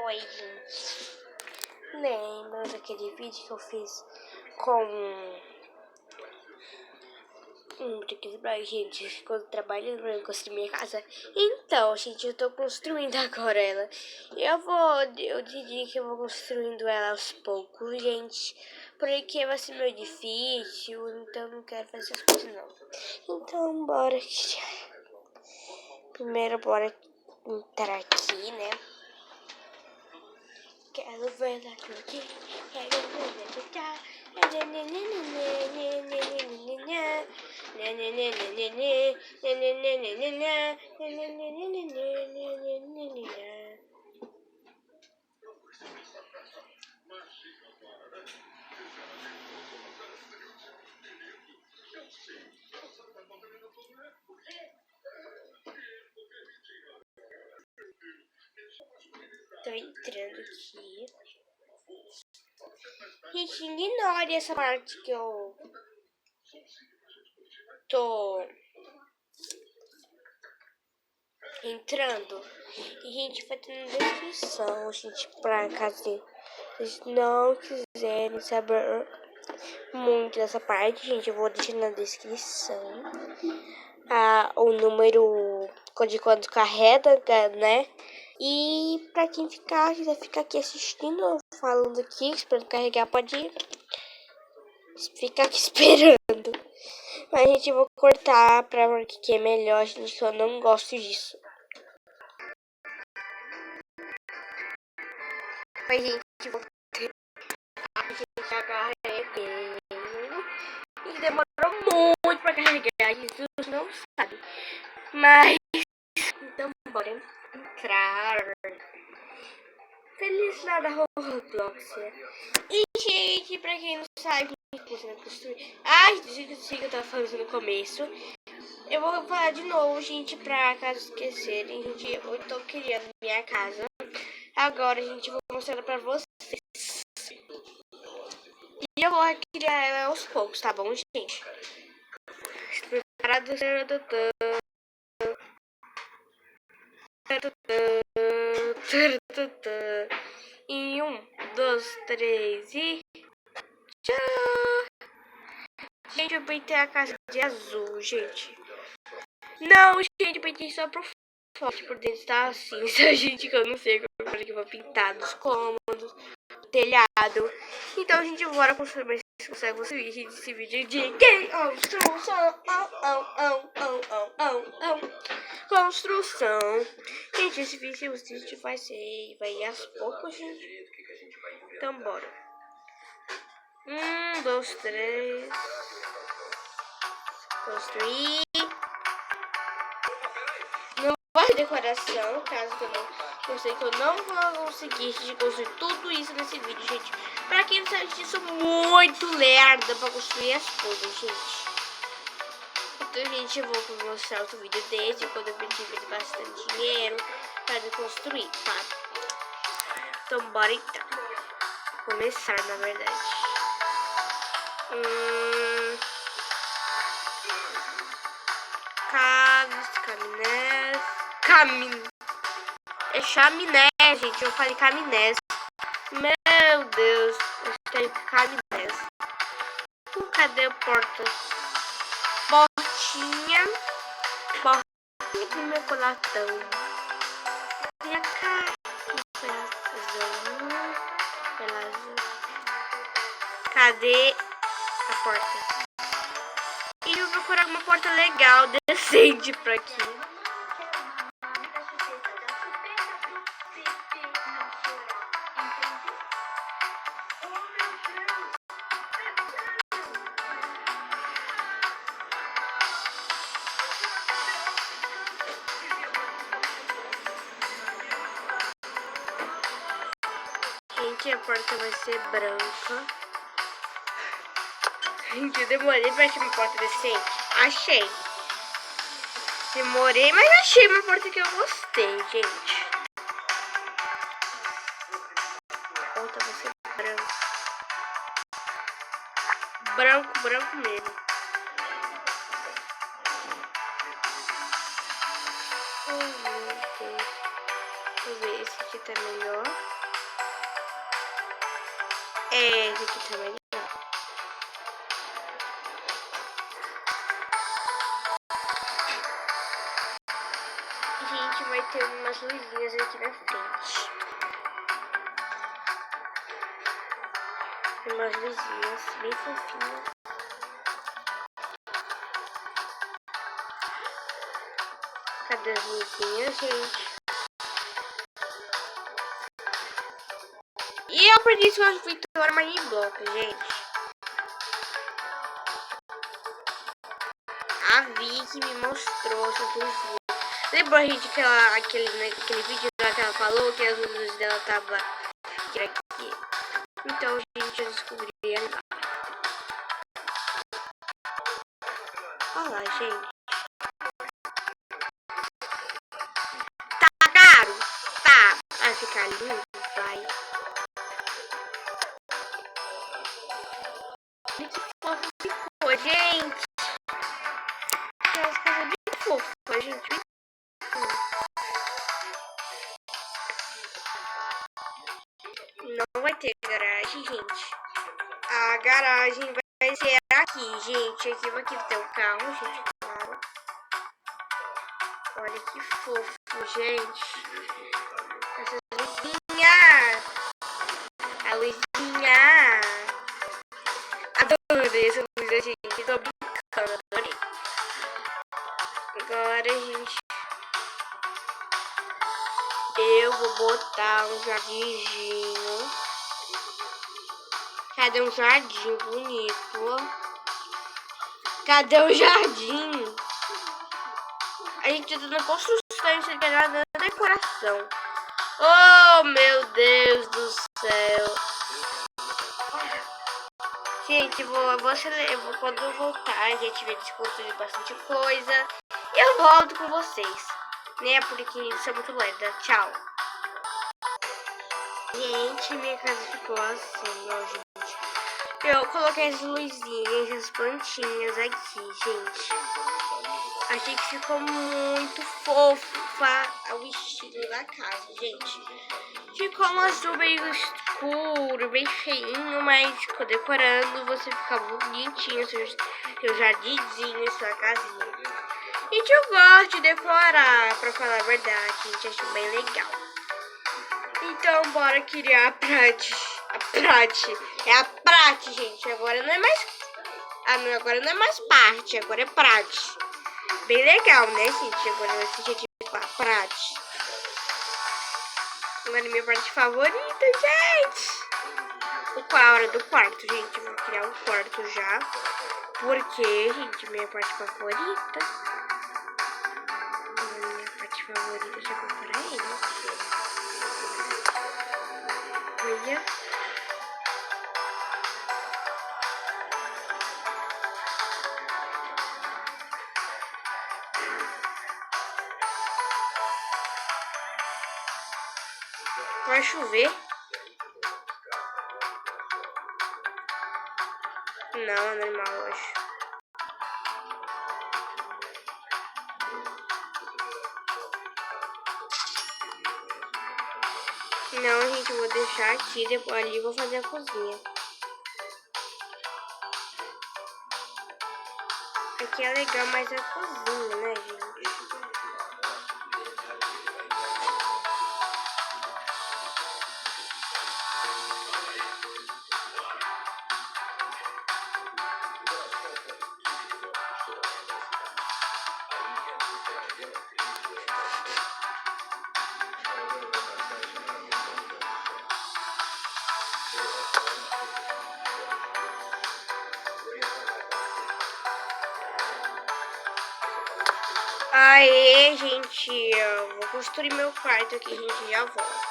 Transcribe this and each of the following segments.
Oi, gente. Lembra daquele vídeo que eu fiz com gente, quando eu trabalho pra construir minha casa? Então, gente, eu tô construindo agora ela. Eu diria que eu vou construindo ela aos poucos, gente, porque vai ser meio difícil, então não quero fazer essas coisas, não. Então, bora. Primeiro, bora entrar aqui, né? Quero ver aqui, quero ver cá. Tô entrando aqui. Gente, ignore essa parte que eu tô entrando. E, gente, vai ter na descrição, gente, pra caso vocês não quiserem saber muito dessa parte, gente, eu vou deixar na descrição o número de quando carrega, né? E pra quem quiser ficar aqui assistindo, falando aqui, esperando carregar, pode ficar aqui esperando. Mas, gente, eu vou cortar pra ver o que é melhor, gente, que eu não gosto disso. Mas, gente, vou ter... A gente já carreguei. E demorou muito pra carregar, Jesus não sabe. Mas, então, bora entrar. Feliz nada Roblox. E, gente, pra quem não sabe, ai, que eu tava falando no começo. Eu vou falar de novo, gente, pra caso esquecerem, gente, eu tô criando minha casa. Agora, gente, eu vou mostrar pra vocês. E eu vou criar ela aos poucos, tá bom, gente? Preparado? Em 1, 2, 3 e... tchau! Gente, eu pintei a casa de azul, gente. Não, gente, eu pintei só pro forte, por dentro tá assim. Gente, que eu não sei como é que eu vou pintar dos cômodos, telhado. Então, gente, bora construir. Mas consegue você gente, esse vídeo de construção. Gente, esse vídeo vai ir aos poucos, gente. Então, bora. 1, 2, 3. Construir. Não vai decoração, caso eu sei que eu não vou conseguir construir tudo isso nesse vídeo, gente. Pra quem não sabe disso, eu sou muito lerda pra construir as coisas, gente. Então, gente, eu vou mostrar outro vídeo desse, quando eu tiver bastante dinheiro para construir, tá? Então, bora então. Começar, na verdade. É chaminé, gente. Eu falei caminés. Meu Deus. Eu tenho caminés. Cadê a porta? Botinha. Botinha de meu colatão. E a cara. Cadê a porta? E eu vou procurar uma porta legal, decente pra aqui. Gente, a porta vai ser branca. Gente, eu demorei pra achar uma porta decente. Achei. Demorei, mas achei uma porta que eu gostei, gente. A porta vai ser branca. Branco mesmo. Oh, meu Deus. Deixa eu ver, esse aqui tá melhor. Esse aqui tá melhor. A gente vai ter umas luzinhas aqui na frente. Umas luzinhas bem fofinhas. Cadê as luzinhas, gente? E eu aprendi isso com a Vitória Miniblock, gente. A Vicky me mostrou essas luzinhas. Lembra, gente, aquele vídeo lá que ela falou que as luzes dela tava aqui? Então, gente, eu descobri ela. Olha lá, gente. Tá caro? Tá. Vai ficar lindo? Vai. Olha que fofo que ficou, gente. Essa coisa bem fofa, gente. Não vai ter garagem, gente. A garagem vai ser aqui, gente. Aqui vai ter o carro, gente, claro. Olha que fofo, gente. Essas luzinhas. A luzinha. Adorei essa luz, gente. Tô brincando, adorei. Agora, gente, eu vou botar um jardinzinho. Cadê um jardim bonito? Cadê o jardim? A gente tá na construção, isso aqui é na decoração. Oh, meu Deus do céu. Gente, quando eu voltar, a gente vai discutir bastante coisa. E eu volto com vocês. Né? Porque isso é muito lenta. Tchau. Gente, minha casa ficou assim, ó, gente. Eu coloquei as luzinhas, as plantinhas aqui, gente. Achei que ficou muito fofa o estilo da casa, gente. Ficou um azul meio escuro, bem feinho, mas ficou decorando. Você fica bonitinho, seu jardinzinho, sua casinha. Gente, eu gosto de decorar, pra falar a verdade, gente. Acho bem legal. Então, bora criar a Prate. A Prate. É a Prate, gente. Agora não é mais... agora não é mais parte, agora é Prate. Bem legal, né, gente? Agora vai ser gente com a Prate. Agora é minha parte favorita, gente. Qual a hora do quarto, gente? Vou criar um quarto já. Porque, gente, minha parte favorita. Minha parte favorita já vou para ele. Olha. Vai chover? Não, normal, eu acho. Não, gente, eu vou deixar aqui, depois ali eu vou fazer a cozinha. Aqui é legal, mas a cozinha, né, gente? Aê, gente, eu vou construir meu quarto aqui, gente, já volto.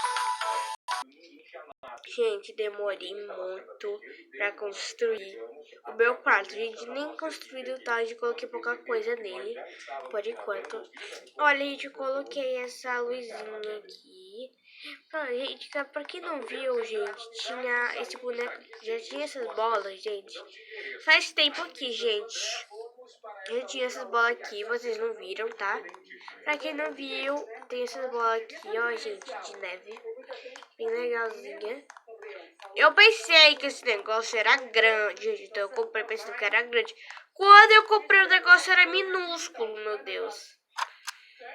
Gente, demorei muito pra construir o meu quarto. Gente, nem construído tá, eu coloquei pouca coisa nele, por enquanto. Olha, gente, eu coloquei essa luzinha aqui. Gente, pra quem não viu, gente, tinha esse boneco, já tinha essas bolas, gente. Faz tempo aqui, gente. Já tinha essas bolas aqui, vocês não viram, tá? Pra quem não viu, tem essas bolas aqui, ó, gente, de neve. Bem legalzinha. Eu pensei que esse negócio era grande, gente. Então eu comprei pensando que era grande. Quando eu comprei o negócio era minúsculo, meu Deus.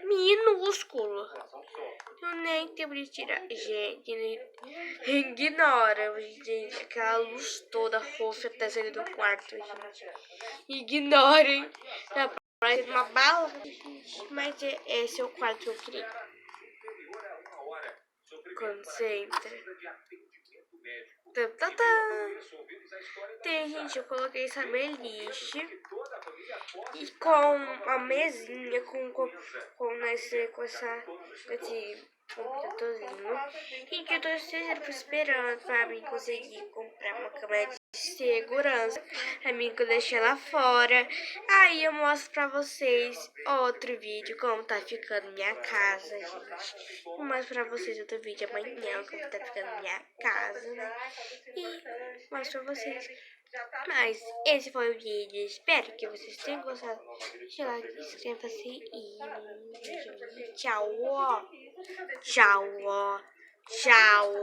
Minúsculo. Eu nem tempo de tirar. Gente, ignora, gente. Aquela luz toda roxa até sair do quarto, gente. Ignorem. Tá parecendo uma bala, gente. Mas esse é o quarto que eu queria. Concentra. Tem, gente, eu coloquei essa beliche e com a mesinha esse computadorzinho. Gente, eu tô esperando pra mim conseguir comprar uma câmera de segurança pra mim deixar lá fora. Aí eu mostro pra vocês outro vídeo como tá ficando minha casa, gente. Eu mostro pra vocês outro vídeo amanhã como tá ficando minha casa, né? E mostro pra vocês. Mas esse foi o vídeo. Espero que vocês tenham gostado. Deixa lá, inscreva-se e tchau. Tchau. Tchau.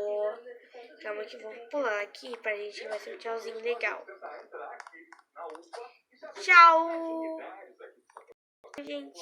Calma que eu vou pular aqui pra gente fazer um tchauzinho legal. Tchau, gente.